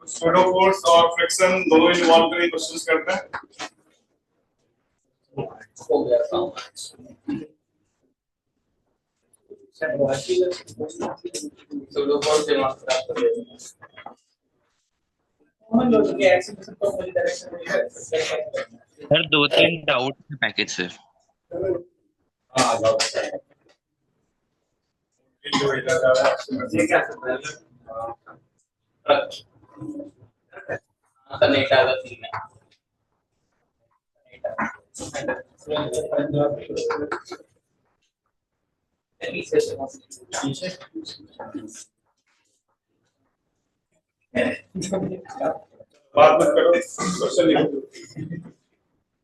Pseudo force और friction दोनों involve करके क्वेश्चंस करते हैं। हो गया काम। स्यूडो फोर्स से मार्क्स प्राप्त कर लेंगे। हम लोग के एक्सेप्शन को पूरी तरह से सर 2-3 डाउट है पैकेज से। हां डाउट है। ये क्या सब है? कनेक्ट आगा सीन है। बात मत करते क्वेश्चन लिखो।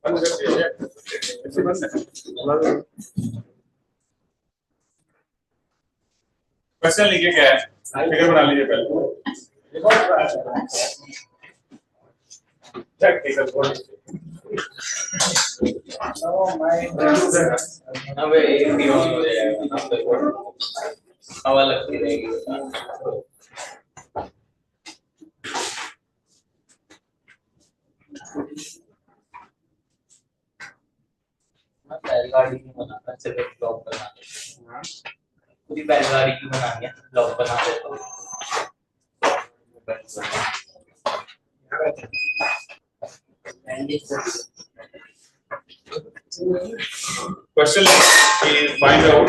बंद कर दिया ऐसे बंद है। क्वेश्चन लिखे क्या है फिगर बना लीजिए पहले। टेक्निकल अब एक भी ऑन हो जाएगा नंबर हवा लगती रहेगी। बैलगाड़ी की बनाना सिर्फ एक ब्लॉक बनाना पूरी बैलगाड़ी की बनानी है ब्लॉक बना देता हूँ। क्वेश्चन फाइंड आउट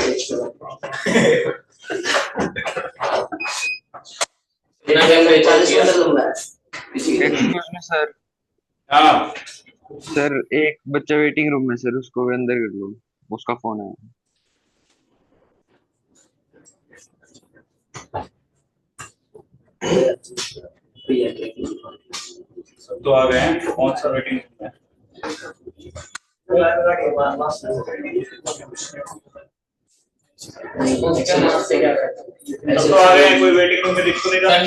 सर हाँ सर एक बच्चा वेटिंग रूम में सर, उसको भी अंदर कर लो, उसका फोन है। सब तो आ गए हैं। कौन सा वेटिंग रूम है? सब तो आ गए हैं। कोई वेटिंग रूम में दिख तो नहीं रहा।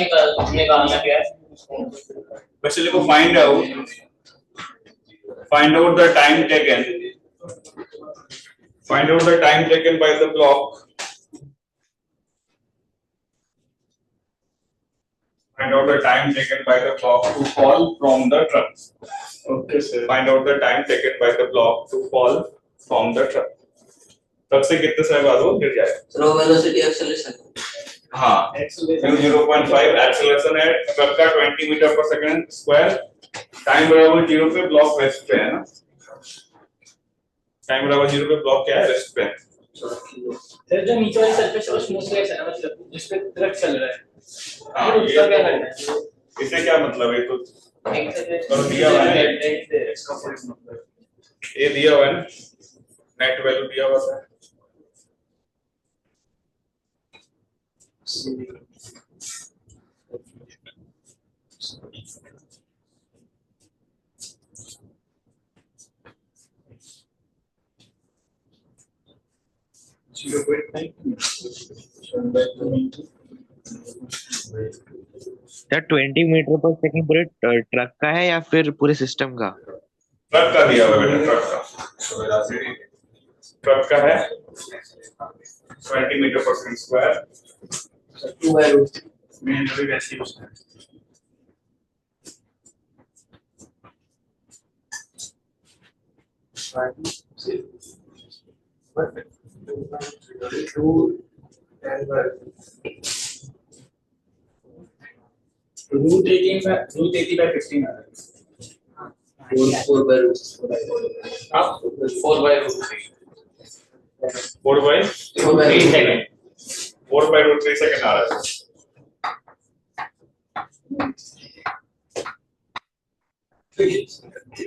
निकालना क्या है? क्वेश्चन लिखो find out the time taken by the clock to fall from the truck. Okay sir. Find out the time taken by the clock to fall from the truck. Truck से कितने समय बाद वो गिर जाएगा? लो वेलोसिटी एक्सेलरेशन। हाँ 0.5 acceleration है truck का 20 मीटर पर सेकंड स्क्वायर। टाइम बराबर 0 पे ब्लॉक रेस्ट पे है ना। टाइम बराबर 0 पे ब्लॉक क्या है? रेस्ट पे है। सर जो नीचे वाली सरफेस है वो स्मूथ सरफेस है ना, मतलब जिस पे ट्रक चल रहा है। हाँ उसका क्या करना है? इससे क्या मतलब है? तो दिया हुआ है इसका कोई मतलब ये दिया हुआ है ना, नेट वैल्यू दिया हुआ है। सर 20 मीटर पर सेकंड पूरे ट्रक का है या फिर पूरे सिस्टम का? ट्रक का दिया हुआ है बेटा, ट्रक का है 20 मीटर पर सेकंड स्क्वायर। 2/√3 मेन भी वैसे ही उसका रूट 80/15 आ रहा है। 4/√3 आप 4/√3 4/3 सेकंड आ रहा है।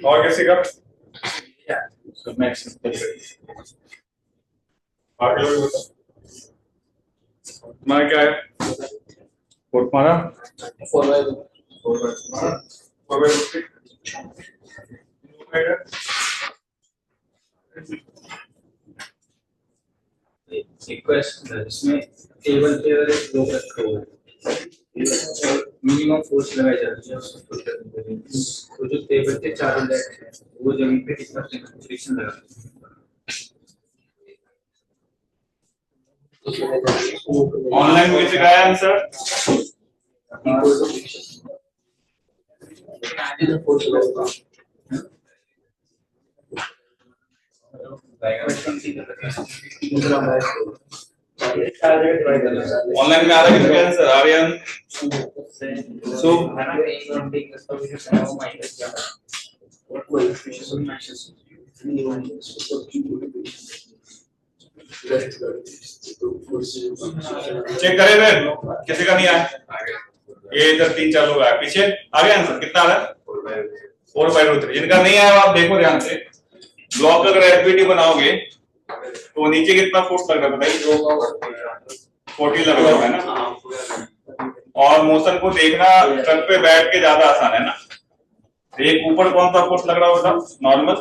और कैसे का आगे लोग बताओ तुम्हारा क्या है? कोड मारा 4/√3 क्वेश्चन है इसमें टेबल पे अगर एक ब्लॉक रखा हुआ है मिनिमम फोर्स लगाई जाती है उसको पुट करने के लिए। तो जो टेबल के चारों लेग है वो जमीन पे कितना फ्रिक्शन लगा ऑनलाइन कोई सिखाया answer? the force of online में आ रहा है किसका आंसर? आर्यन, सो चेक करें फिर, किसी का नहीं आया। ये इधर 3-4 लोग आए, पीछे आगे आंसर कितना आ रहा है? 4/√3। जिनका नहीं आया आप देखो ध्यान से। ब्लॉक अगर एफबीटी बनाओगे तो नीचे कितना फोर्स लग रहा है बताइए? 40 लग रहा है ना। और मोशन को देखना ट्रक पे बैठ के ज्यादा आसान है ना। एक ऊपर कौन सा फोर्स लग रहा होगा? नॉर्मल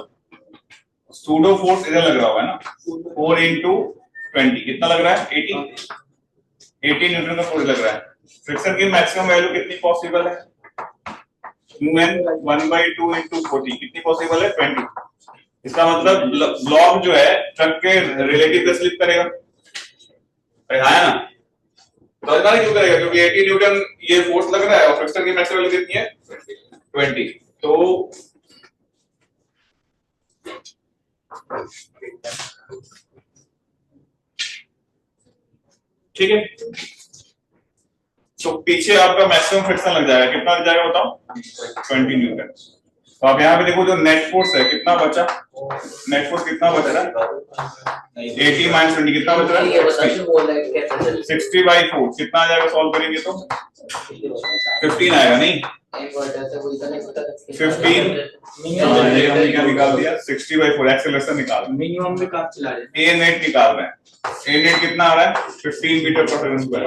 सूडो फोर्स इधर लग रहा होगा ना। 4 × 20 कितना लग रहा है? 80 न्यूटन का फोर्स लग रहा है। फ्रिक्शन की मैक्सिमम वैल्यू कितनी पॉसिबल है? N 1/2 × 40 कितनी पॉसिबल है? 20। इसका मतलब ब्लॉक जो है ट्रक के रिलेटिव पे स्लिप करेगा। है ना? तो क्यों करेगा? क्योंकि 80 न्यूटन ये फोर्स लग रहा है और फ्रिक्शन की मैक्सिमम वैल्यू कितनी है? 20। तो ठीक है, तो पीछे आपका मैक्सिमम फ्रिक्शन लग जाएगा। कितना लग जाएगा बताओ? 20 न्यूटन। तो आप यहाँ पे देखो जो नेट फोर्स है कितना बचा? नेट फोर्स कितना बच रहा है? 80 - 20 कितना बच रहा है? 60/4 कितना आ जाएगा? सॉल्व करेंगे तो 15 आएगा। नहीं 15 ये हमने क्या निकाल दिया? 60/4 एक्सेलरेशन निकाल। मिनिमम में काम चला रहे ए नेट निकाल रहे हैं। ए नेट कितना आ रहा है? 15 मीटर/सेकंड स्क्वायर।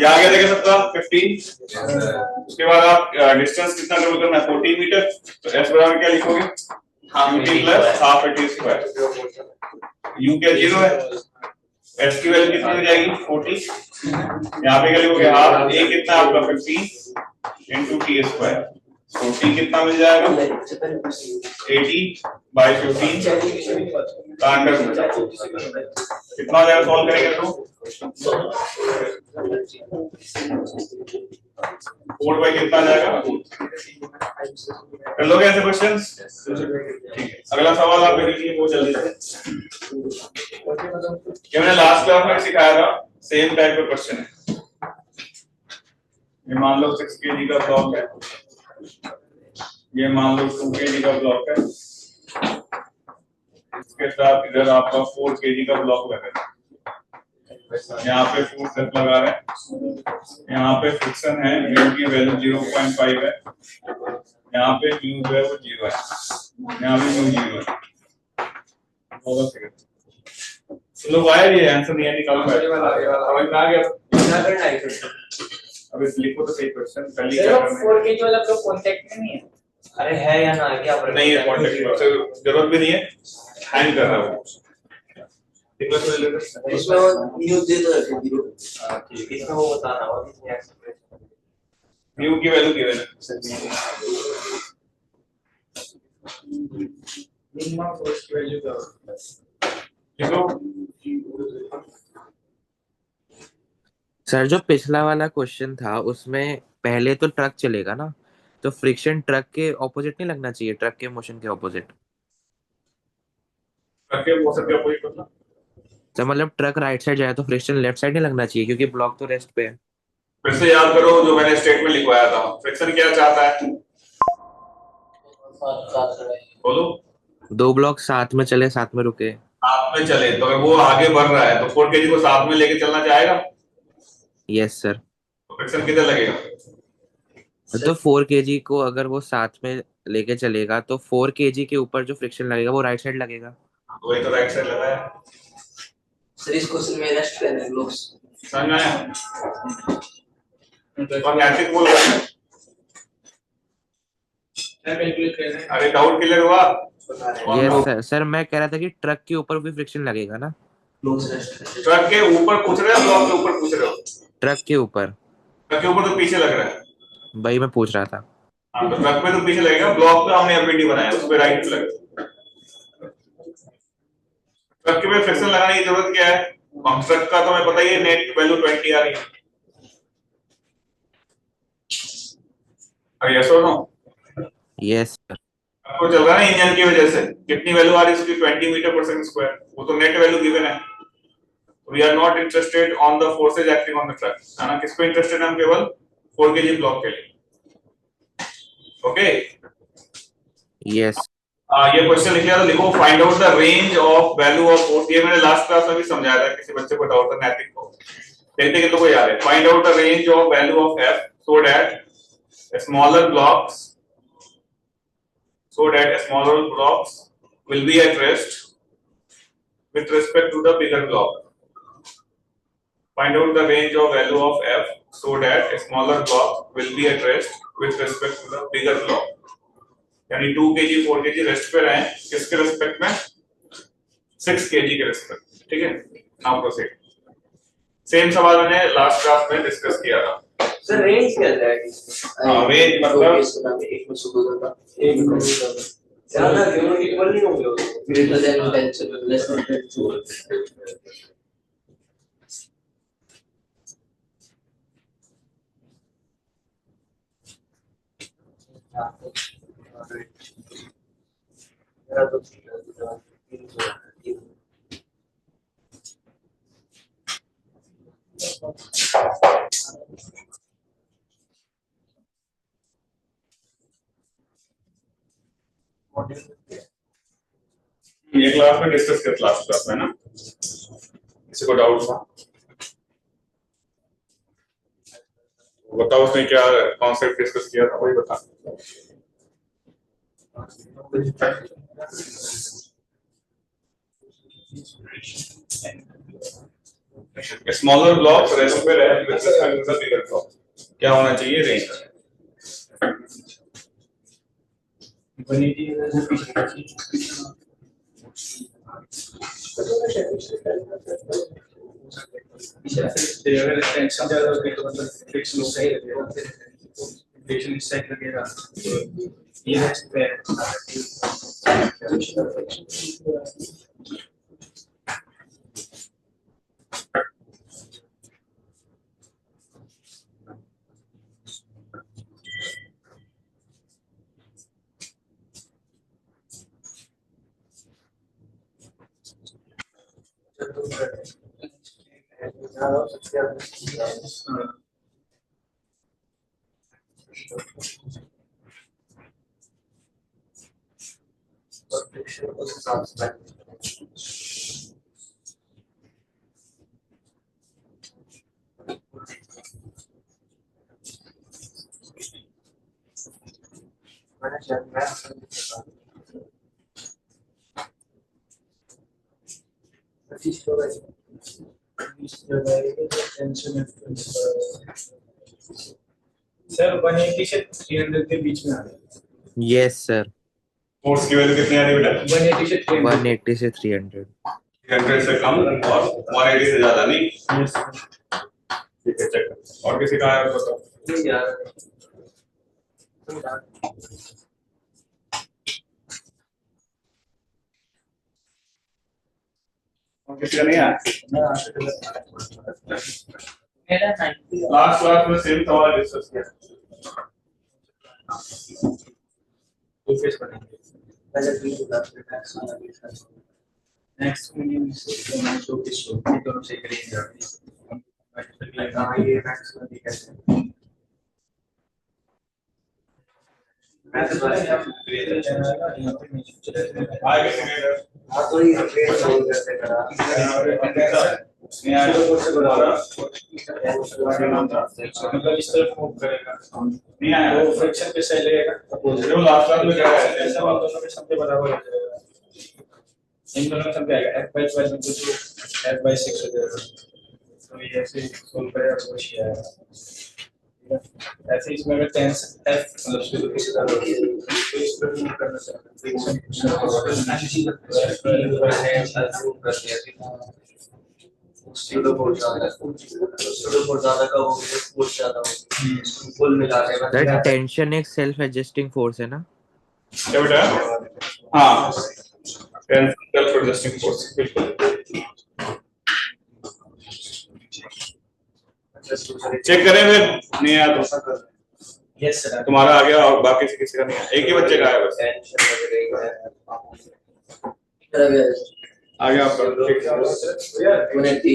ये आ गया देखिए सबका 15। उसके बाद आप डिस्टेंस कितना ट्रेवल करना है? 40 मीटर। तो एस बराबर क्या लिखोगे? qt + ½ at² u क्या 0 है। एस की वैल्यू कितनी हो जाएगी? 40। यहाँ पे क्या लिखोगे? हाफ। ए कितना आपका? 15 × t²। तो t कितना मिल जाएगा? 80/15 का अंडर कितना हो जाएगा? सॉल्व करेंगे तो 4 बाई कितना आ जाएगा? कर लोगे ऐसे क्वेश्चंस? ठीक है, अगला सवाल आप देख लीजिए वो जल्दी से। ये मैंने लास्ट क्लास में सिखाया था, सेम टाइप का क्वेश्चन है। ये मान लो 6 kg का ब्लॉक है, ये मान लो 2 kg का ब्लॉक है, इसके साथ इधर आपका 4 kg का ब्लॉक लगा है। यहाँ पे फोर्स लगा रहे हैं, यहाँ पे फ्रिक्शन है, म्यू की वैल्यू 0.5 है, यहाँ पे म्यू जो है वो 0 है, यहाँ पे म्यू 0 है। तो लोग आए, ये आंसर नहीं है, निकालो। समझ में आ गया? अब इस लिखो तो सही क्वेश्चन। पहले क्या करना है? 4 kg वाला तो कांटेक्ट में नहीं है। अरे है या ना, क्या फर्क नहीं है, कांटेक्ट में जरूरत भी नहीं है, हैंग कर रहा है वो। इसमें न्यूज़ दे दो 0। हां ठीक है, इसमें वो बता रहा हूं म्यू की वैल्यू गिवन है। मिनिमम फोर्स की वैल्यू क्या देखो सर, जो पिछला वाला क्वेश्चन था उसमें पहले तो ट्रक चलेगा ना, तो फ्रिक्शन ट्रक के ऑपोजिट नहीं लगना चाहिए, ट्रक के मोशन के ऑपोजिट। रखे वो सब क्या कोई मतलब तो मतलब ट्रक राइट साइड जाए तो फ्रिक्शन लेफ्ट साइड नहीं लगना चाहिए, क्योंकि ब्लॉक तो रेस्ट पे है। फिर से याद करो जो मैंने स्टेटमेंट लिखवाया था। फ्रिक्शन क्या चाहता है? बोलो। 2 ब्लॉक साथ में चले, साथ में रुके। साथ में चले, तो अगर वो आगे बढ़ रहा है तो 4 kg को साथ में लेके चलना चाहेगा, यस सर। तो फ्रिक्शन किधर लगेगा? तो 4 kg को अगर वो साथ में लेके चलेगा तो 4 kg के ऊपर जो फ्रिक्शन लगेगा वो राइट साइड लगेगा। तो वही तो राइट साइड लगा है। सर इस क्वेश्चन में रेस्ट कर रहे हैं लोग। समझ आया? और मैट्रिक बोल रहे हैं, कैलकुलेट कर रहे हैं। अरे डाउट क्लियर हुआ? यस सर, मैं कह रहा था कि ट्रक के ऊपर भी फ्रिक्शन लगेगा ना। ट्रक के ऊपर पूछ रहे हो, ब्लॉक के ऊपर पूछ रहे हो? ट्रक के ऊपर। ट्रक के ऊपर तो पीछे लग रहा है। भाई मैं पूछ रहा था। हाँ, तो ट्रक पे तो पीछे लगेगा, ब्लॉक पे हमने एफबीटी बनाया, उस पे राइट पे लगेगा। ट्रक के पे फ्रिक्शन लगाने की जरूरत क्या है? ट्रक का तो हमें पता ही है, नेट वैल्यू 20 आ रही है। यस और नो? Yes sir. आपको चल रहा है ना इंजन की वजह से कितनी वैल्यू आ रही है इसकी 20 मीटर पर सेकंड स्क्वायर, वो तो नेट वैल्यू गिवन है। We are not interested on the forces acting on the truck, है ना, किस पे इंटरेस्टेड हम केवल 4 kg ब्लॉक के लिए। ओके यस ये क्वेश्चन लिखा था, लिखो find out the range of value of force. ये मैंने लास्ट क्लास में भी समझाया था, किसी बच्चे को डाउट था नैतिक को, देखते कि तो को याद है। Find out the range of value of f so that smaller blocks will be at rest with respect to the bigger block. Find out the range of value of f so that a smaller block will be at rest with respect to the bigger block. यानी 2 kg 4 kg rest पे रहे, किसके respect में? 6 kg के respect. ठीक है, now proceed. Same सवाल मैंने लास्ट क्लास में डिस्कस किया था। सर रेंज क्या है? हाँ, range मतलब एक में सुबह का एक में ज्यादा दोनों इक्वल नहीं होंगे, ग्रेटर देन 10 से लेस देन 10। ये क्लास में डिस्कस किया लास्ट क्लास में ना, किसी को डाउट था बताओ, उसने क्या कॉन्सेप्ट डिस्कस किया था वही बता। स्मॉलर ब्लॉक रेस्ट पे रहे with respect to the bigger block, क्या होना चाहिए रेंज? अगर टेंशन ज्यादा होगी तो मतलब फ्रिक्शन सही लगेगा, फ्रिक्शन इस साइड लगेगा, ये नेक्स्ट पे सर 180 से 300 के बीच में आ रहा है। Yes sir. फोर्स की वैल्यू कितनी आ रही है बेटा? 180 से 300। 180 से 300। 300 से कम और 180 से ज्यादा नहीं। ठीक है, चेक। और किसी का है बताओ? और किसी का नहीं आया? लास्ट क्लास में सेम सवाल डिस्कस किया। तो फेस करेंगे नेक्स्ट मीनिंग से मैं शो के शो दोनों से करेंगे ये मैक्स में भी कैसे मैं तो बस यहाँ पे नीचे चले जाते हैं आगे सेकंड हाँ तो ये ट्रेन सोल्व करते करा मतलब इस तरफ मूव करेगा नहीं आया तो फ्रिक्शन पे सही लगेगा जो लास्ट क्लास में क्या है ऐसा हम दोनों में समझे बराबर हो जाएगा इन दोनों में समझ आएगा f/12 इनटू 2 f/6 हो जाएगा तो ये ऐसे सोल्व करेगा तो कुछ आएगा ऐसे इसमें अगर टेंस f मतलब शुरू किसी तरह तो इस तरफ मूव करना चाहिए फ्रिक्शन स्टूडियो बहुत ज्यादा का हो गया, बहुत ज्यादा हो गया, फुल मिला के सर टेंशन एक सेल्फ एडजस्टिंग फोर्स है ना? क्या बेटा? हाँ, सेल्फ एडजस्टिंग फोर्स बिल्कुल। चेक करें फिर, नहीं आया तो यस सर। तुम्हारा आ गया और बाकी किसी का नहीं है, एक ही बच्चे का है बस। टेंशन लग रही है अरे आ गया आपका। 180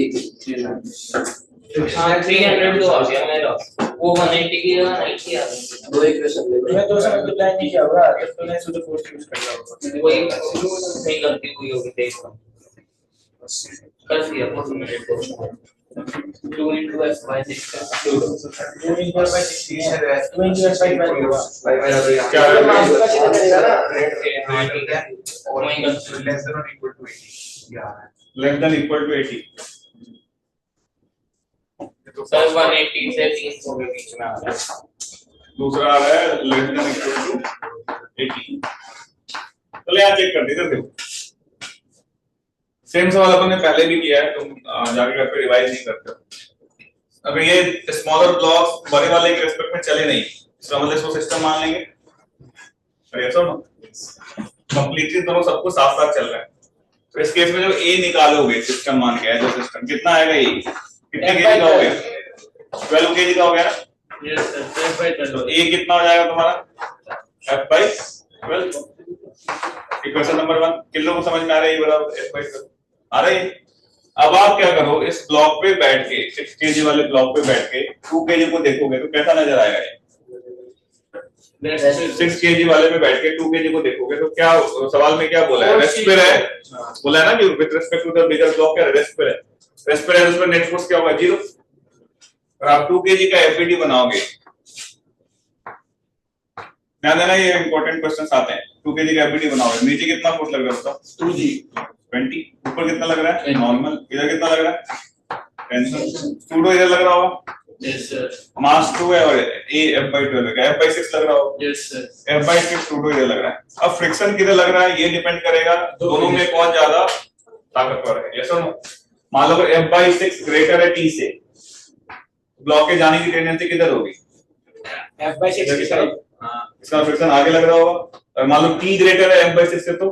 हाँ 300 तो आ गया मेरा, वो 180 की जगह 90 आ गया। दो इक्वेशन ले मैं तो समझ तो नहीं किया होगा, जब तूने सुडो फोर्स यूज कर लिया होगा। वही नहीं गलती हुई होगी, देख लो कर दिया 4 मिनट को 2 into f by 6 का 2 into f by 6 है, 2 into f by 12 होगा। क्या अगर मास का कितना करेगा ना, हाँ ठीक है, वही गलती less than equal to 80। Sir 180 से 300 के बीच में आ रहा है। दूसरा आ रहा है लेस देन इक्वल टू 80। चलो यहाँ चेक कर दीजिए, देखो सेम सवाल अपन ने पहले भी किया है, तुम जाके घर पे रिवाइज नहीं करते हो। अगर ये स्मॉलर ब्लॉक्स बड़े वाले के रिस्पेक्ट में चले नहीं, इसका मतलब इसको सिस्टम मान लेंगे। कंप्लीटली दोनों सबको साथ साथ चल रहा है। तो इस केस में जब ए निकालोगे सिस्टम मान के, जो सिस्टम कितना आएगा, ए कितने केजी का हो गया, 12 केजी का हो गया ना। यस सर, f by 12 तो ए कितना हो जाएगा तुम्हारा, f by 12। Equation number 1 kilo को समझ में आ रहा है, ये बराबर f by 12 आ रहा है। अब आप क्या करो, इस ब्लॉक पे बैठ के 6 केजी वाले ब्लॉक पे बैठ के 2 केजी को देखोगे तो कैसा नजर आएगा ये। 6 केजी वाले पे बैठ के 2 केजी को देखोगे तो क्या सवाल में क्या बोला है, रेस्ट पे है, बोला है ना कि with respect to the bigger block क्या रेस्ट पे है, रेस्ट पे है, उस पर नेट फोर्स क्या होगा, 0। और आप 2 केजी का एफबीडी बनाओगे, ध्यान देना ये इंपॉर्टेंट क्वेश्चंस आते हैं। 2 केजी का एफबीडी बनाओगे, नीचे कितना फोर्स लग रहा है उसका, 2G 20, ऊपर कितना लग रहा है नॉर्मल, इधर कितना लग रहा है टेंशन, सूडो इधर लग रहा होगा, यस सर, मास 2 है और ए f by 12 है, f by 6 लग रहा होगा, yes sir, f by 6 pseudo इधर लग रहा है। अब फ्रिक्शन किधर लग रहा है ये डिपेंड करेगा दोनों में कौन ज्यादा ताकतवर है, यस और नो। मान लो f by 6 ग्रेटर है t से, ब्लॉक के जाने की टेंडेंसी किधर होगी, f by 6 की तरफ। हां इसका फ्रिक्शन आगे लग रहा होगा। और मान लो t ग्रेटर है f by 6 से तो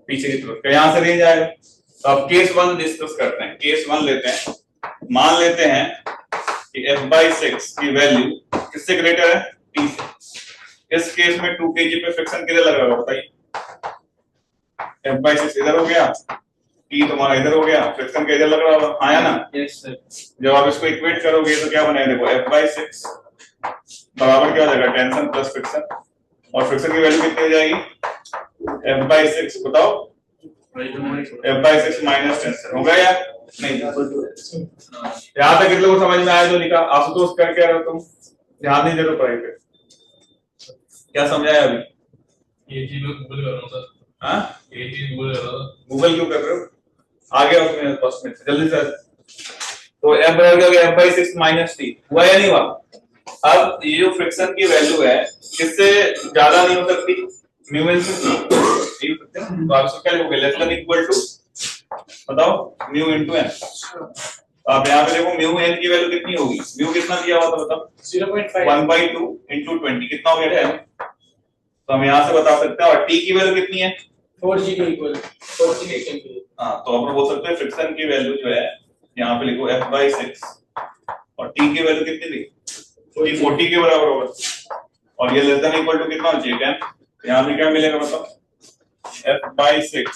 पीछे की तरफ, यहां से रेंज आएगा। तो अब केस 1 डिस्कस करते हैं। केस 1 लेते हैं, मान लेते हैं कि f by 6 की वैल्यू किससे ग्रेटर है, t से। इस केस में 2 kg पे फ्रिक्शन किधर लग रहा है बताइए, f by 6 इधर हो गया, t तुम्हारा इधर हो गया, फ्रिक्शन का इधर लग रहा होगा, हाँ या ना। यस सर, जब आप इसको इक्वेट करोगे तो क्या बनेगा, देखो f by 6 बराबर क्या हो जाएगा, टेंशन प्लस फ्रिक्शन, और फ्रिक्शन की वैल्यू कितनी हो जाएगी, f by 6 बताओ, f by 6 माइनस टेंशन होगा या नहीं। यहाँ तक कितने को समझ में आया जो लिखा, आशुतोष कर क्या रहे हो तुम, ध्यान नहीं दे रहे पढ़ाई पे, क्या समझाया अभी, ये चीज मैं गूगल कर रहा हूँ सर। हाँ ये चीज गूगल कर रहा था। गूगल क्यों कर रहे हो, आ गया उसमें फर्स्ट में जल्दी से। तो f बराबर क्या हो गया, f by 6 माइनस t हुआ या नहीं हुआ। अब ये जो फ्रिक्शन की वैल्यू है किससे ज्यादा नहीं हो सकती, म्यू एन से नहीं हो सकते ना। तो आप इसको क्या लिखोगे, लेस देन इक्वल टू, बताओ म्यू इनटू एन। तो आप यहाँ पे देखो म्यू एन की वैल्यू कितनी होगी, म्यू कितना दिया हुआ था बताओ, 0.5 1/2 into 20 कितना हो गया 10। तो हम यहाँ से बता सकते हैं। और t की वैल्यू कितनी है, 4G के इक्वल, 4G के इक्वल। हाँ तो अपन बोल सकते हैं फ्रिक्शन की वैल्यू जो है यहाँ पे लिखो f by 6 और t की वैल्यू कितनी थी, t 40 के बराबर होगा, और ये लेस देन इक्वल टू कितना हो चाहिए 10। यहाँ पे क्या मिलेगा मतलब f by 6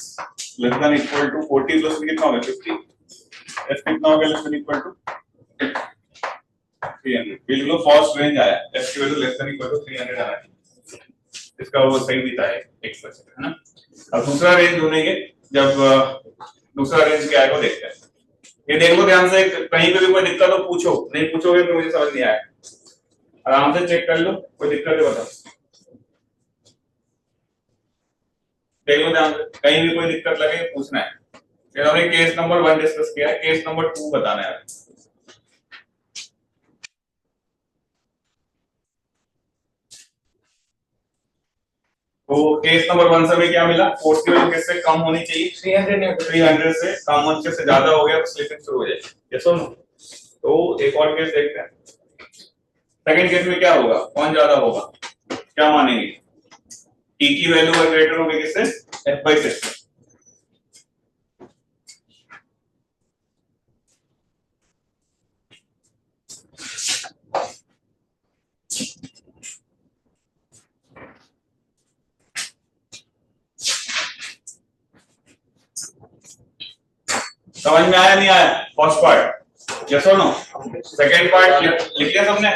less than equal to 40 plus कितना होगा 50, f कितना होगा लेस देन इक्वल टू 300। बिल्कुल फर्स्ट रेंज आया, f की वैल्यू लेस देन इक्वल टू 300 आना चाहिए, इसका वो सही दिखता है 1% है ना। अब दूसरा रेंज ढूंढेंगे, जब दूसरा रेंज क्या है वो देखते हैं। ये देखो ध्यान से, कहीं पे भी कोई दिक्कत हो पूछो, नहीं पूछोगे तो मुझे समझ नहीं आया, आराम से चेक कर लो, कोई दिक्कत है बताओ, देख लो ध्यान से, कहीं भी कोई दिक्कत लगे पूछना है। फिर हमने केस नंबर 1 डिस्कस किया है, केस नंबर 2 बताना है। तो केस नंबर 1 से हमें क्या मिला, फोर्स की वैल्यू किससे कम होनी चाहिए, 300 से कम, होने से ज्यादा हो गया तो स्लिपिंग शुरू हो जाएगी, यस और नो। तो एक और केस देखते हैं। सेकंड केस में क्या होगा, कौन ज्यादा होगा, क्या मानेंगे, t की वैल्यू ग्रेटर होगी किससे, f by 6। समझ में आया नहीं आया फर्स्ट पार्ट? यस और नो? सेकंड पार्ट लिख लिया सबने?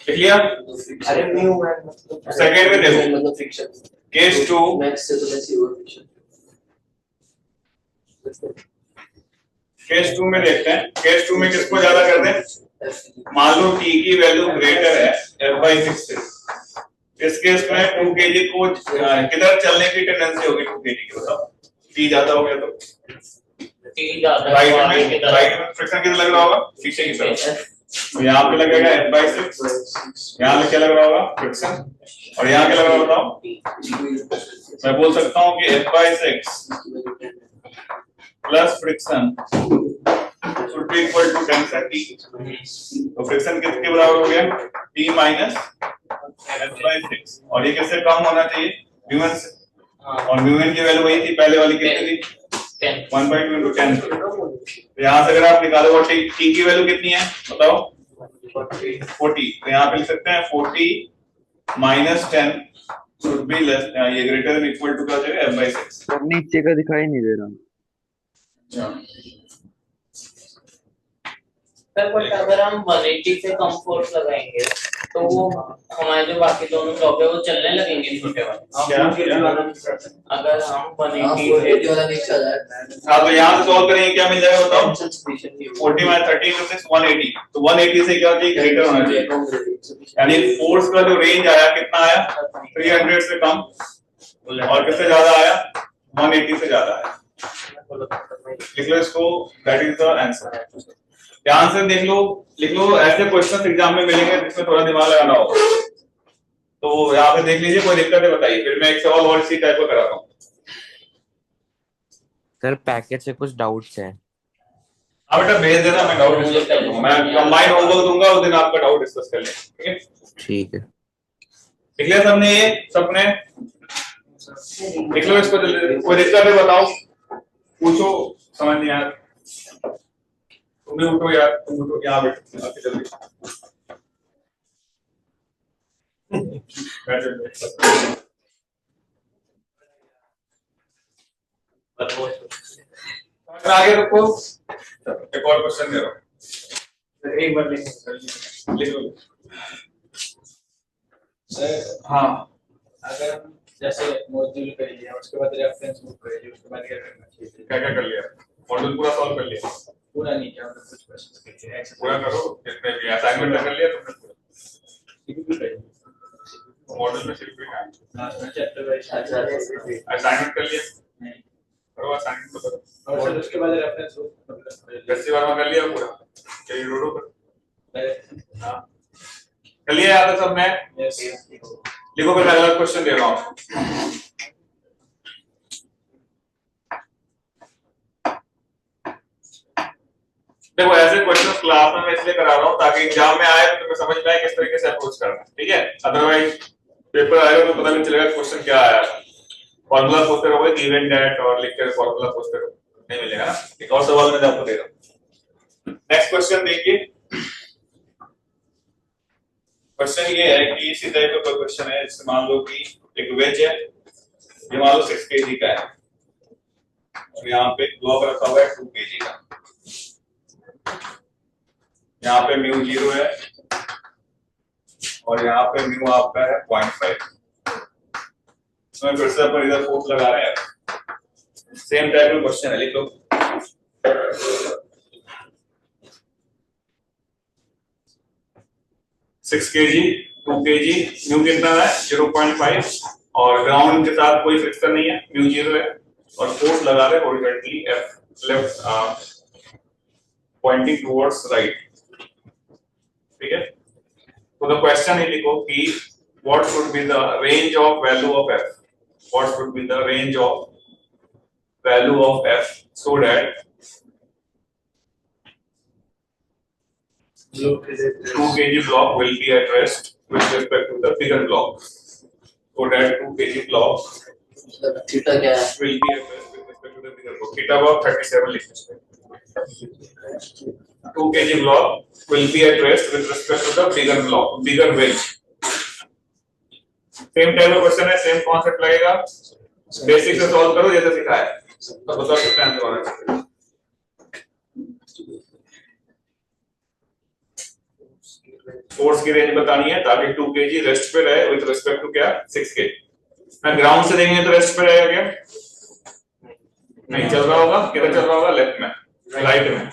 लिख लिया? अरे म्यू मतलब सेकंड में देखो मतलब फ्रिक्शन केस 2 मैक्स से तो लेस ही होगा फ्रिक्शन। केस 2 में देखते हैं। केस 2 में किसको ज्यादा कर दें? मान लो t की वैल्यू ग्रेटर है f/6 से। इस केस में 2 kg को किधर चलने की टेंडेंसी होगी 2 kg की? बताओ। t ज्यादा हो गया तो टी ज्यादा राइट में फ्रिक्शन कितना लग रहा होगा? पीछे की तरफ। तो यहाँ पे लगेगा f/6, यहाँ क्या लग रहा होगा? फ्रिक्शन। और यहाँ क्या लग रहा बताओ? मैं बोल सकता हूँ कि f/6 plus friction should be equal to 10 t। तो फ्रिक्शन किसके बराबर हो गया? t minus f/6। और ये किससे कम होना चाहिए? म्यू से। और म्यू की वैल्यू वही थी पहले वाली, कितनी थी? 1/2 into 10। तो यहाँ से अगर आप निकालोगे t की वैल्यू कितनी है बताओ? 40। तो यहाँ पे लिख सकते हैं 40 माइनस 10 should be less, ये ग्रेटर देन इक्वल टू क्या हो जाएगा? f/6। और नीचे का दिखाई नहीं दे रहा। सर बट अगर हम 180 से कम फोर्स लगाएंगे तो वो हमारे जो बाकी दोनों ब्लॉक है वो चलने लगेंगे छोटे वाले। अगर हम 180 से वाला नीचे आ जाए। हाँ तो यहाँ से सॉल्व करेंगे क्या मिल जाएगा बताओ? 40 माइनस 30 into 6 180। तो 180 से क्या चाहिए? ग्रेटर होना चाहिए। यानी फोर्स का जो रेंज आया कितना आया? 300 से कम। और किससे ज्यादा आया? 180 से ज्यादा आया। लिख लो इसको, दैट इज द आंसर। ध्यान से देख लो, लिख लो। ऐसे क्वेश्चन एग्जाम में मिलेंगे जिसमें थोड़ा दिमाग लगाना होगा। तो यहाँ पे देख लीजिए, कोई दिक्कत है बताइए, फिर मैं एक सवाल और इसी टाइप का कराता हूँ। सर पैकेज से कुछ डाउट्स हैं। हाँ बेटा भेज देना, मैं डाउट डिस्कस कर लूंगा। मैं कंबाइन होमवर्क दूंगा, उस दिन आपका डाउट डिस्कस कर लेंगे। ठीक है? ठीक है। लिख लिया सबने? ये सबने लिख लो इसको जल्दी। कोई दिक्कत है बताओ, पूछो। समझ नहीं आया तुम भी उठो यार, तुम उठो यहाँ बैठो आके जल्दी। आगे रुको, एक और क्वेश्चन दे रहा हूँ, एक बार लिख लो। सर हाँ अगर हम जैसे मॉड्यूल कर लिया उसके बाद रेफरेंस बुक कर लिया उसके बाद क्या करना चाहिए? क्या क्या कर लिया? मॉड्यूल पूरा सॉल्व कर लिया? पूरा नहीं किया, मतलब कुछ क्वेश्चंस किए हैं। पूरा करो, जितने भी असाइनमेंट कर लिया तुमने पूरा? मॉड्यूल में सिर्फ लास्ट में चैप्टर वाइज असाइनमेंट कर लिया? करो असाइनमेंट तो करो। और सर उसके बाद रेफरेंस बुक मतलब दसवीं बार में कर लिया पूरा? चलिए रोडो पहले हाँ कर लिया याद है सबने? यस लिखो फिर अगला क्वेश्चन दे रहा हूँ। देखो ऐसे क्वेश्चन क्लास में मैं इसलिए करा रहा हूँ ताकि एग्जाम में आए तो तुम्हें समझ में आए किस तरीके से अप्रोच करना है, ठीक है? अदरवाइज पेपर आएगा तो पता नहीं चलेगा क्वेश्चन क्या आया। फॉर्मूला पूछते रहोगे गिवन दैट और लिख कर फॉर्मूला पूछते रहो, नहीं मिलेगा ना। एक और सवाल मैं आपको दे रहा हूँ। नेक्स्ट क्वेश्चन देखिए। क्वेश्चन ये है कि इसी टाइप का क्वेश्चन है। इससे मान लो कि एक वेज है, ये मान लो 6 kg का है और यहाँ पे ब्लॉक रखा हुआ है 2 kg का। यहाँ पे म्यू 0 है और यहाँ पे म्यू आपका है 0.5। इसमें फिर से अपन इधर फोर्स लगा रहे हैं। सेम टाइप का क्वेश्चन है, लिख लो। सिक्स kg 2 kg, म्यू कितना है 0.5 और ग्राउंड के साथ कोई फ्रिक्शन नहीं है, म्यू 0 है और फोर्स लगा रहे horizontally F left pointing towards right, ठीक है? तो द क्वेश्चन है लिखो कि what should be the range of value of F, what should be the range of value of F so that 2 kg block will be at rest with respect to the bigger block, so that 2 kg block theta क्या है? will be at rest with respect to the bigger block. Theta about 37 लिख सकते हैं। 2 kg block will be at rest with respect to the bigger block, bigger wedge. Same type का question है, same concept लगेगा, basic से solve करो जैसे सिखाया है, तो बताओ कितना आंसर होना। फोर्स की रेंज बतानी है ताकि 2 kg रेस्ट पे रहे विद रिस्पेक्ट टू क्या 6 kg। मैं ग्राउंड से देंगे तो रेस्ट पे रहेगा क्या? नहीं चल रहा होगा, किधर चल रहा होगा? लेफ्ट में, राइट में,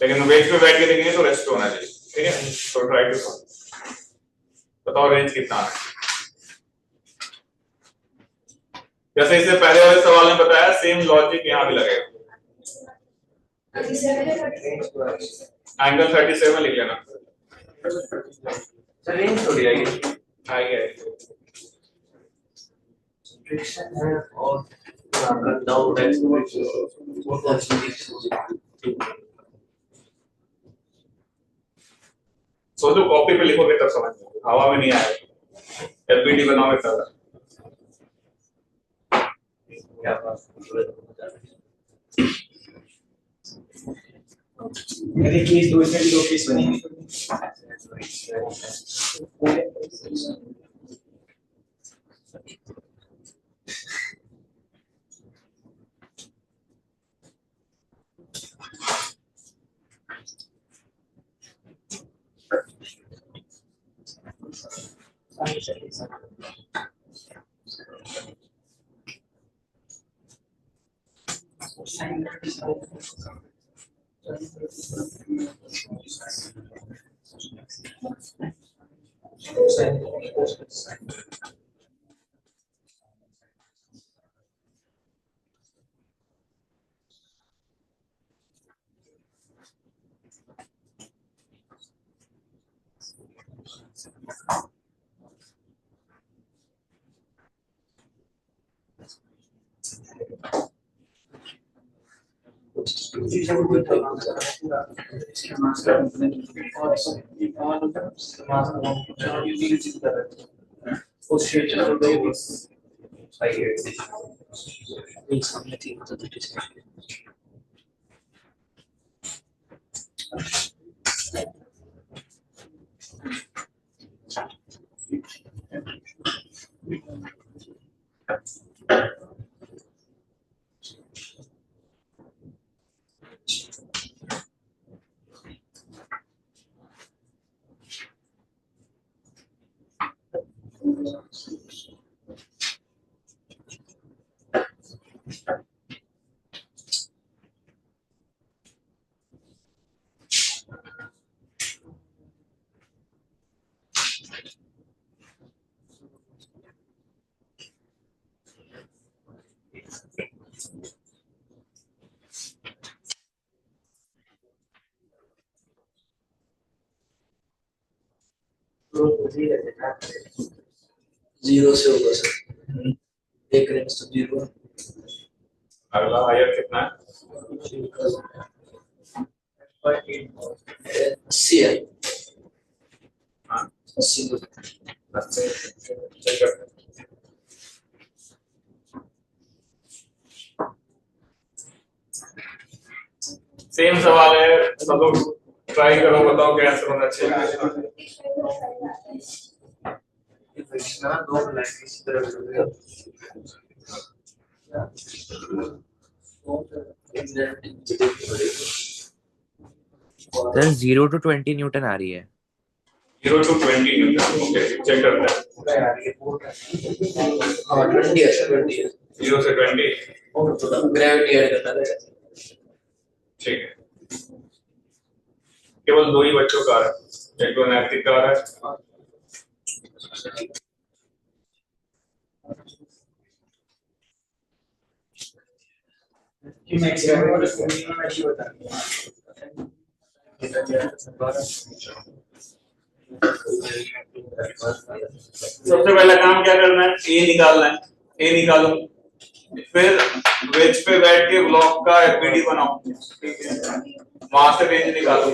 लेकिन वेट पे बैठ के देंगे तो रेस्ट पे होना चाहिए। ठीक है, तो ट्राई टू बताओ रेंज कितना है। जैसे इससे पहले वाले सवाल में बताया, सेम लॉजिक यहाँ भी लगेगा। एंगल 37 लिख लेना। रेंज थोड़ी आएगी, आएगा फ्रिक्शन है और कट डाउन सोचो कॉपी पे लिखोगे तब समझ में, हवा में नहीं आएगा। एलपीडी बनाओगे तब। क्या बात मेरे केस दो इसमें भी 2 केस बनेंगे। जीरो से होगा सर, एक रेंज तो जीरो। अगला हायर कितना है? 80 है। हाँ 80 चेक करते हैं। सेम सवाल है, सब लोग ट्राई करो, बताओ क्या आंसर होना चाहिए। फ्रिक्शन दो लाइन इसी तरह सर 0 to 20 न्यूटन आ रही है। 0 to 20 न्यूटन, ओके चेक करते हैं। 20 है 0 से 20, ग्रेविटी ऐड करना है। ठीक है। केवल 2 ही बच्चों का आ रहा है, एक तो नैतिक का आ रहा है। कि मैक्सिमम और मिनिमम मैं ही बता दूंगा। सबसे पहला काम क्या करना है? ए निकालना है। ए निकालो, फिर वेज पे बैठ के ब्लॉक का एफबीडी बनाओ, वहां से रेंज निकालो।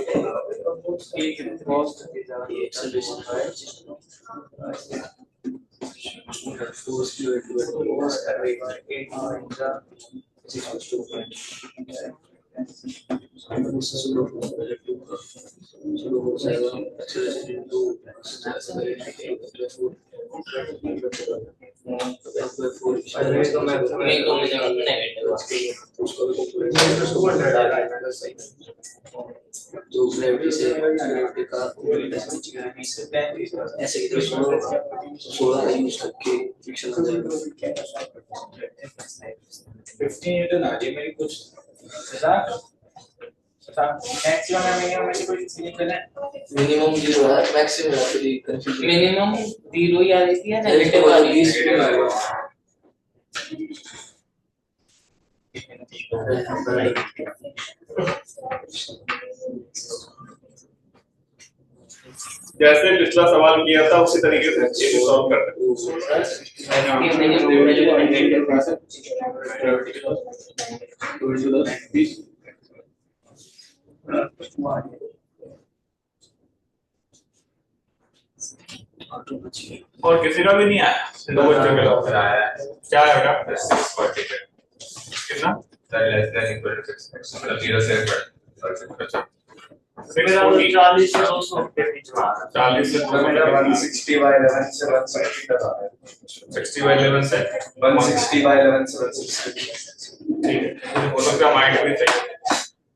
नहीं तो मुझे नेगेटिव जो ग्रेविटी से ग्रेविटी का ऐसे की तरह 16 का यूज करके फ्रिक्शन आ जाएगा 15 न्यूटन आ गई मेरी कुछ मैक्सिमम है मिनिमम में कोई सिलेक्शन है मिनिमम 0 है मैक्सिमम है तो कंफ्यूजन मिनिमम 0 ही आ रही थी या नेगेटिव आ रही थी जैसे पिछला सवाल किया था उसी तरीके से ये सॉल्व करते और किसी का भी नहीं आया, दो बच्चों के लोग आया है। क्या आएगा? कितना? मतलब 0 से 40 से 200 के बीच में 40 से 160 by 11 से 160 तक आ रहा है 60 by 11 से 160 by 11 से 160 ठीक है, वो लोग का माइंड भी चाहिए।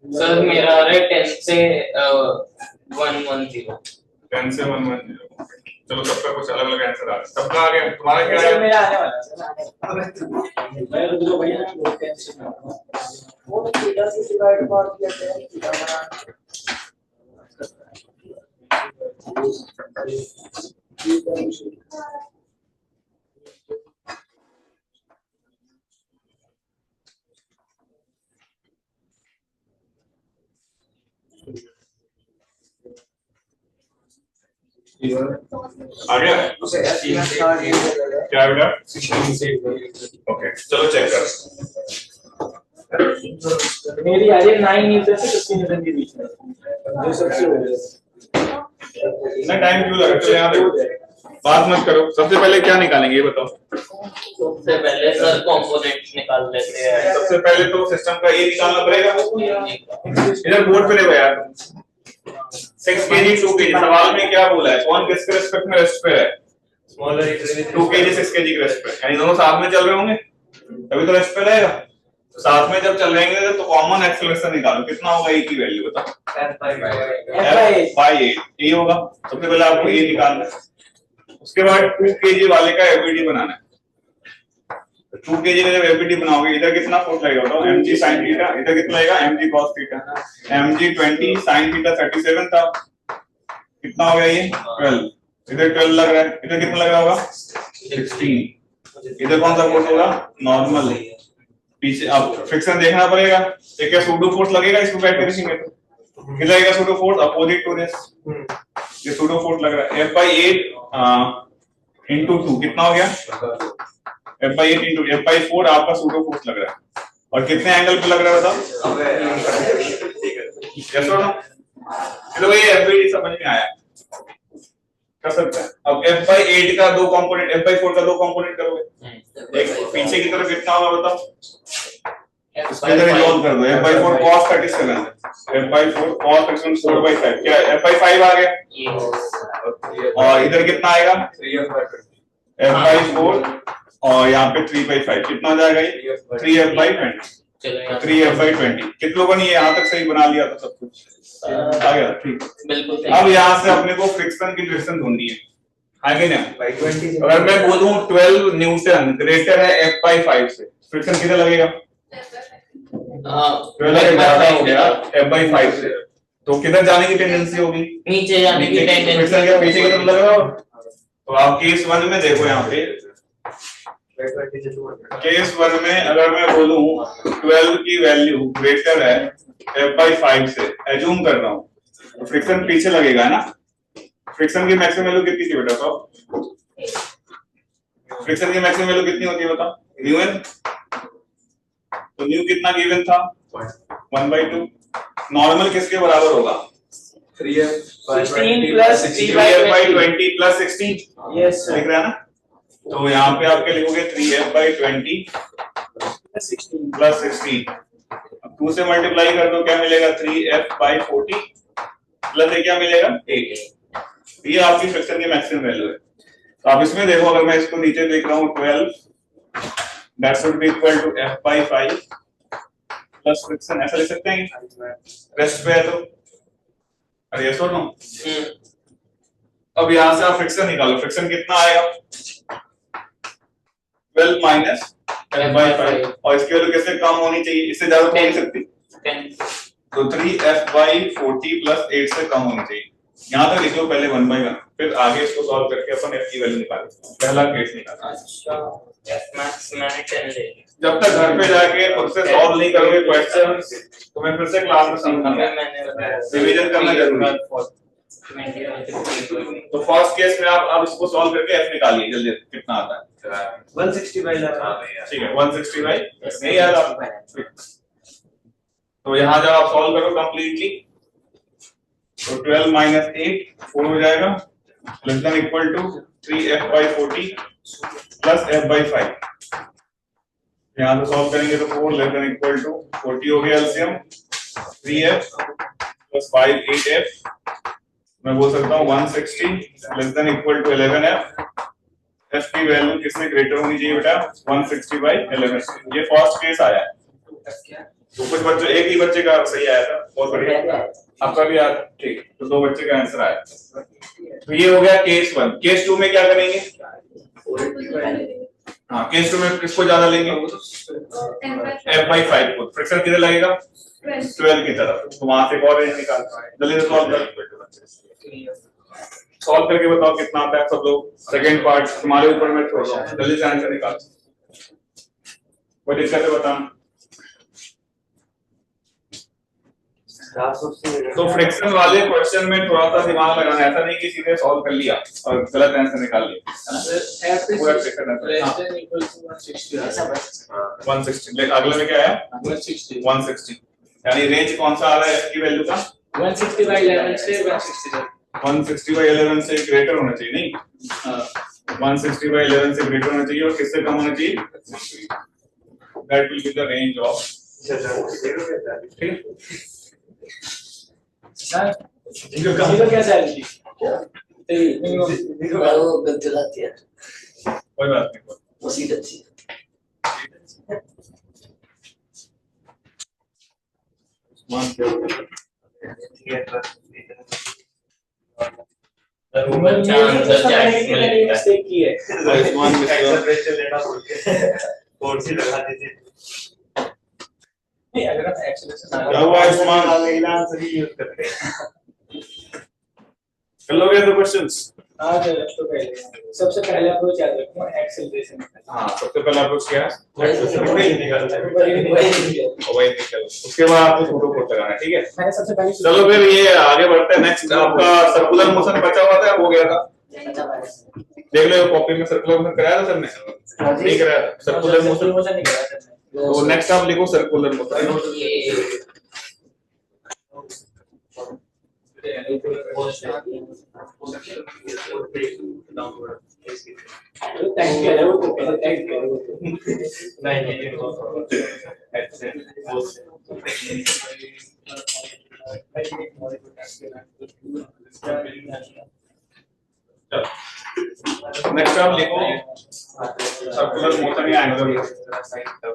सर मेरा आ रहा है 10 से 110 10 से 110। चलो सबका कुछ अलग अलग आंसर आ रहा है। सबका आ गया, तुम्हारा क्या है? मेरा आने वाला है मैं जो भैया वो टेंशन वो थीटा से डिवाइड मार दिया है आ गया? क्या बेटा? ओके, चलो चेक कर। मेरी आ रही है 9 न्यूटन से 15 न्यूटन के बीच में जो सबसे हो गया इतना टाइम क्यों लगा? चलो यहाँ देखो, बात मत करो। सबसे पहले क्या निकालेंगे ये बताओ। सबसे पहले सर कंपोनेंट्स निकाल लेते हैं सबसे पहले तो सिस्टम का ये निकालना पड़ेगा। इधर बोर्ड पे देखो यार, 6 kg 2 kg सवाल में क्या बोला है? कौन किसके रेस्पेक्ट में रेस्ट पे है? 2 kg 6 kg के रेस्ट पे, यानी दोनों साथ में चल रहे होंगे तभी तो रेस्ट पे रहेगा। तो साथ में जब चल रहेंगे तो कॉमन एक्सेलरेशन निकालो, कितना होगा ए की वैल्यू बताओ। F/8 ये होगा। सबसे पहले आपको ये निकालना है, उसके बाद 2 kg वाले का एफबीडी बनाना है। 2 kg का जब एफबीडी बनाओगे इधर कितना फोर्स लगेगा बताओ? mg sin थीटा, इधर कितना लगेगा? mg cos theta. mg 20 sin theta 37 था, कितना हो गया ये? 12। इधर 12 लग रहा है, इधर कितना लग रहा होगा? 16। इधर कौन सा फोर्स होगा? नॉर्मल। पीछे अब फ्रिक्शन देखना पड़ेगा, ये क्या सूडो फोर्स लगेगा इसको बैठ के देखेंगे तो कितना लगेगा pseudo force opposite to this. ये सूडो फोर्स लग रहा है F/8 into 2 कितना हो गया? F/8 into F/4 आपका सूडो फोर्स लग रहा है। और कितने एंगल पे लग रहा है बताओ? यस और नो? चलो ये एफबीडी समझ में आया, कर सकते हैं। अब F/8 का दो कंपोनेंट, F/4 का दो कंपोनेंट करोगे, एक पीछे की तरफ कितना होगा बताओ? इसके अंदर रिजॉल्व कर दो। F/4 cos 37 F/4 cos 37 4/5 क्या है? F/5 आ गया। और इधर कितना आएगा? F/4 और यहाँ पे 3/5 कितना हो जाएगा ये? 3F/20। 3F/20। कितने लोगों ने यहाँ तक सही बना लिया था? सब कुछ आ गया? ठीक। बिल्कुल। अब यहाँ से अपने को फ्रिक्शन की डायरेक्शन ढूंढनी है, आगे ना। अगर मैं बोलूं 12 न्यूटन ग्रेटर है F/5 से, फ्रिक्शन कितना लगेगा? 12 ज्यादा हो गया F/5 से, तो किधर जाने की टेंडेंसी होगी? नीचे जाने की टेंडेंसी। फ्रिक्शन के पीछे की तरफ लगेगा। तो आप केस 1 में देखो, यहाँ पे केस 1 में अगर मैं बोलूं 12 की वैल्यू ग्रेटर है F/5 से, एज्यूम कर रहा हूं, तो फ्रिक्शन पीछे लगेगा ना। फ्रिक्शन की मैक्सिमम वैल्यू कितनी थी बेटा बताओ? फ्रिक्शन की मैक्सिमम वैल्यू कितनी होती है बताओ? न्यूएन। तो न्यू कितना गिवन था? 1/2। नॉर्मल किसके बराबर होगा? 16 plus 3F/20 plus 16। यस लिख रहा है ना? तो यहाँ पे आपके लिखोगे 3F/20 plus 16। अब 2 से मल्टीप्लाई कर दो, क्या मिलेगा? 3F/40 प्लस ये क्या मिलेगा? 8। ये आपकी फ्रिक्शन की मैक्सिमम वैल्यू है। तो आप इसमें देखो, अगर मैं इसको नीचे देख रहा हूँ 12 that should be equal to f by 5 plus friction, ऐसा लिख सकते हैं रेस्ट पे है तो, अरे ये सुनो। अब यहां से आप फ्रिक्शन निकालो, फ्रिक्शन कितना आएगा 12 माइनस f by 5 और इसकी वैल्यू कैसे कम होनी चाहिए, इससे ज्यादा तो नहीं सकती, 10 तो 3f by 40 प्लस 8 से कम होनी चाहिए। यहाँ तक लिख लो पहले 1 by 1, फिर आगे इसको सॉल्व करके अपन f की वैल्यू निकालेंगे। पहला केस निकालना। अच्छा f max मैंने 10 ले लिया। जब तक घर पे जाके खुद से सॉल्व नहीं करोगे क्वेश्चन, तो मैं फिर से क्लास में समझाऊंगा, मैंने रिवीजन करना जरूरी है। तो फर्स्ट केस में आप अब इसको सॉल्व करके f निकालिए जल्दी, कितना आता है 160 by 11। ठीक है 160 बाई नहीं यार आप, तो यहाँ जब आप सॉल्व करो कंप्लीटली तो 12 माइनस 8 4 हो जाएगा, less than equal to 3f by 40 plus f by 5। यहाँ पे सॉल्व करेंगे तो 4 लेस देन इक्वल टू 40 हो गया एलसीएम, 3f प्लस 5 8f, मैं बोल सकता हूँ 160 less than equal to 11f। f की वैल्यू किसमें ग्रेटर होनी चाहिए बेटा 160 by 11। ये फर्स्ट केस आया है, तो कुछ बच्चों, एक ही बच्चे का सही आया था, बहुत बढ़िया, आपका भी आया, ठीक, तो 2 बच्चे का आंसर आया। तो ये हो गया केस 1। केस 2 में क्या करेंगे, हाँ केस 2 में किसको ज्यादा लेंगे f by 5 को, फ्रिक्शन किधर लगेगा 12 की तरफ, तो वहां से एक और रेंज निकाल, जल्दी से सॉल्व कर, सॉल्व करके बताओ कितना आता है सब लोग। सेकंड पार्ट तुम्हारे ऊपर मैं छोड़ रहा हूँ, जल्दी से आंसर निकाल, कोई दिक्कत है बताना। तो फ्रिक्शन वाले क्वेश्चन में थोड़ा सा दिमाग लगाना, ऐसा नहीं कि सीधे सॉल्व कर लिया और गलत आंसर निकाल लिया। पूरा फ्रिक्शन आंसर 160, अगले में क्या आया 160, यानी रेंज कौन सा आ रहा है f की वैल्यू का 160 by 11 से 160 160 by 11 से ग्रेटर होना चाहिए, नहीं 160 by 11 से ग्रेटर होना चाहिए, और किससे कम होना चाहिए, that will be the range of, ठीक है। जीरो क्या सैलरी वो गलती लाती है, कोई बात नहीं, वो सीधा अच्छी मिस्टेक की है। नहीं, अगर आप एक्सेलरेशन क्या हुआ आयुष्मान, कर लोगे तो क्वेश्चंस, आज तो पहले सबसे पहले अप्रोच याद रखो एक्सेलरेशन। हाँ सबसे पहला अप्रोच क्या है, वही उसके बाद आपको फोटो कोड लगाना है, ठीक है। मैंने सबसे पहले चलो फिर ये आगे बढ़ते हैं, नेक्स्ट आपका सर्कुलर मोशन बचा हुआ था, हो गया था, देख लो कॉपी में सर्कुलर मोशन कराया था सर ने, नहीं कराया था सर्कुलर मोशन नहीं करा था। तो नेक्स्ट आप लिखो सर्कुलर मोशन। नेक्स्ट आप लिखो सर्कुलर मोशन या एंगुलर मोशन।